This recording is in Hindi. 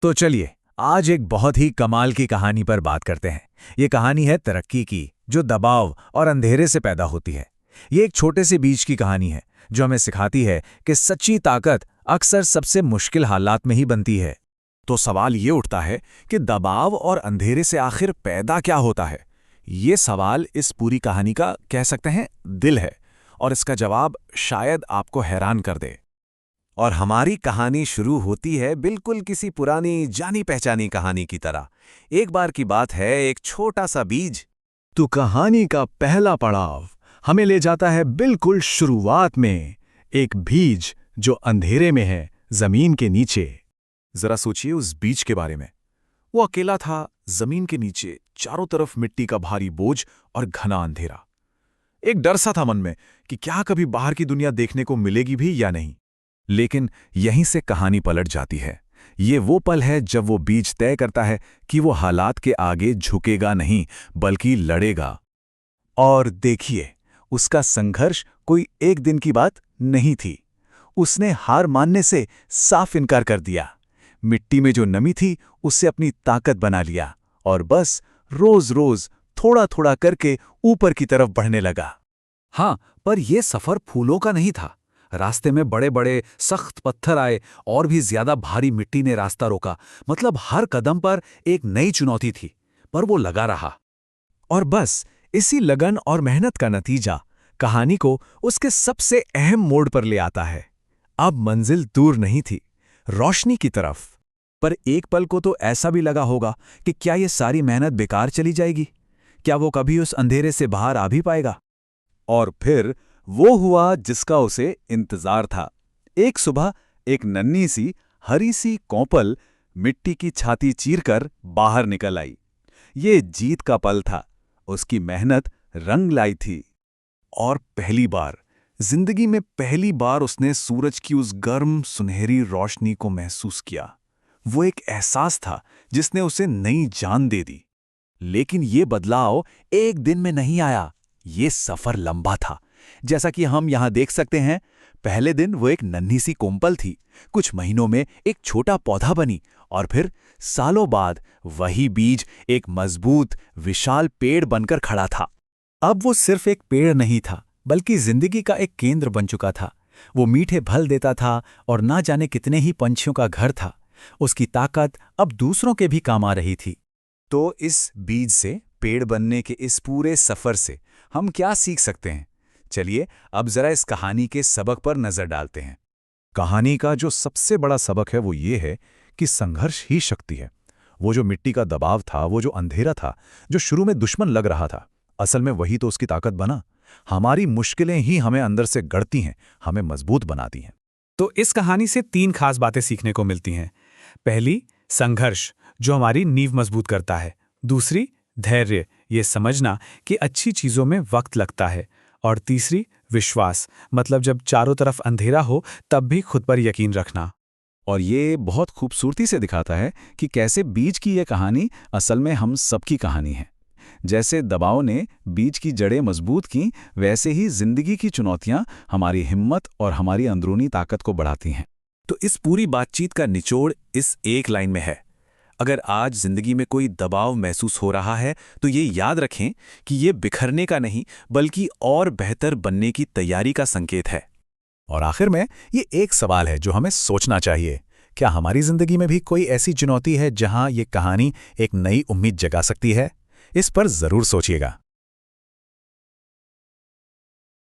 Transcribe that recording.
तो चलिए आज एक बहुत ही कमाल की कहानी पर बात करते हैं। ये कहानी है तरक्की की, जो दबाव और अंधेरे से पैदा होती है। ये एक छोटे से बीज की कहानी है जो हमें सिखाती है कि सच्ची ताकत अक्सर सबसे मुश्किल हालात में ही बनती है। तो सवाल ये उठता है कि दबाव और अंधेरे से आखिर पैदा क्या होता है। ये सवाल इस पूरी कहानी का कह सकते हैं दिल है, और इसका जवाब शायद आपको हैरान कर दे। और हमारी कहानी शुरू होती है बिल्कुल किसी पुरानी जानी पहचानी कहानी की तरह। एक बार की बात है, एक छोटा सा बीज। तो कहानी का पहला पड़ाव हमें ले जाता है बिल्कुल शुरुआत में, एक बीज जो अंधेरे में है, जमीन के नीचे। जरा सोचिए उस बीज के बारे में। वो अकेला था, जमीन के नीचे, चारों तरफ मिट्टी का भारी बोझ और घना अंधेरा। एक डर सा था मन में कि क्या कभी बाहर की दुनिया देखने को मिलेगी भी या नहीं। लेकिन यहीं से कहानी पलट जाती है। ये वो पल है जब वो बीज तय करता है कि वो हालात के आगे झुकेगा नहीं, बल्कि लड़ेगा। और देखिए, उसका संघर्ष कोई एक दिन की बात नहीं थी। उसने हार मानने से साफ इनकार कर दिया। मिट्टी में जो नमी थी उससे अपनी ताकत बना लिया और बस रोज रोज थोड़ा थोड़ा करके ऊपर की तरफ बढ़ने लगा। हाँ, पर यह सफर फूलों का नहीं था। रास्ते में बड़े बड़े सख्त पत्थर आए और भी ज्यादा भारी मिट्टी ने रास्ता रोका। मतलब हर कदम पर एक नई चुनौती थी, पर वो लगा रहा। और बस इसी लगन और मेहनत का नतीजा कहानी को उसके सबसे अहम मोड़ पर ले आता है। अब मंजिल दूर नहीं थी, रोशनी की तरफ। पर एक पल को तो ऐसा भी लगा होगा कि क्या ये सारी मेहनत बेकार चली जाएगी? क्या वो कभी उस अंधेरे से बाहर आ भी पाएगा? और फिर वो हुआ जिसका उसे इंतजार था। एक सुबह एक नन्ही सी हरी सी कौपल मिट्टी की छाती चीरकर बाहर निकल आई। ये जीत का पल था। उसकी मेहनत रंग लाई थी। और जिंदगी में पहली बार उसने सूरज की उस गर्म सुनहरी रोशनी को महसूस किया। वो एक एहसास था जिसने उसे नई जान दे दी। लेकिन ये बदलाव एक दिन में नहीं आया। ये सफर लंबा था। जैसा कि हम यहां देख सकते हैं, पहले दिन वो एक नन्ही सी कोमपल थी, कुछ महीनों में एक छोटा पौधा बनी, और फिर सालों बाद वही बीज एक मजबूत विशाल पेड़ बनकर खड़ा था। अब वो सिर्फ एक पेड़ नहीं था, बल्कि जिंदगी का एक केंद्र बन चुका था। वो मीठे फल देता था और ना जाने कितने ही पंछियों का घर था। उसकी ताकत अब दूसरों के भी काम आ रही थी। तो इस बीज से पेड़ बनने के इस पूरे सफर से हम क्या सीख सकते हैं? चलिए अब जरा इस कहानी के सबक पर नजर डालते हैं। कहानी का जो सबसे बड़ा सबक है वो ये है कि संघर्ष ही शक्ति है। वो जो मिट्टी का दबाव था, वो जो अंधेरा था, जो शुरू में दुश्मन लग रहा था, असल में वही तो उसकी ताकत बना। हमारी मुश्किलें ही हमें अंदर से गढ़ती हैं, हमें मजबूत बनाती हैं। तो इस कहानी से 3 खास बातें सीखने को मिलती हैं। पहली, संघर्ष जो हमारी नींव मजबूत करता है। दूसरी, धैर्य, ये समझना कि अच्छी चीजों में वक्त लगता है। और तीसरी, विश्वास, मतलब जब चारों तरफ अंधेरा हो तब भी खुद पर यकीन रखना। और ये बहुत खूबसूरती से दिखाता है कि कैसे बीज की यह कहानी असल में हम सबकी कहानी है। जैसे दबाव ने बीज की जड़ें मजबूत की, वैसे ही जिंदगी की चुनौतियां हमारी हिम्मत और हमारी अंदरूनी ताकत को बढ़ाती हैं। तो इस पूरी बातचीत का निचोड़ इस एक लाइन में है। अगर आज जिंदगी में कोई दबाव महसूस हो रहा है तो ये याद रखें कि ये बिखरने का नहीं, बल्कि और बेहतर बनने की तैयारी का संकेत है। और आखिर में ये एक सवाल है जो हमें सोचना चाहिए, क्या हमारी जिंदगी में भी कोई ऐसी चुनौती है जहां ये कहानी एक नई उम्मीद जगा सकती है? इस पर जरूर सोचिएगा।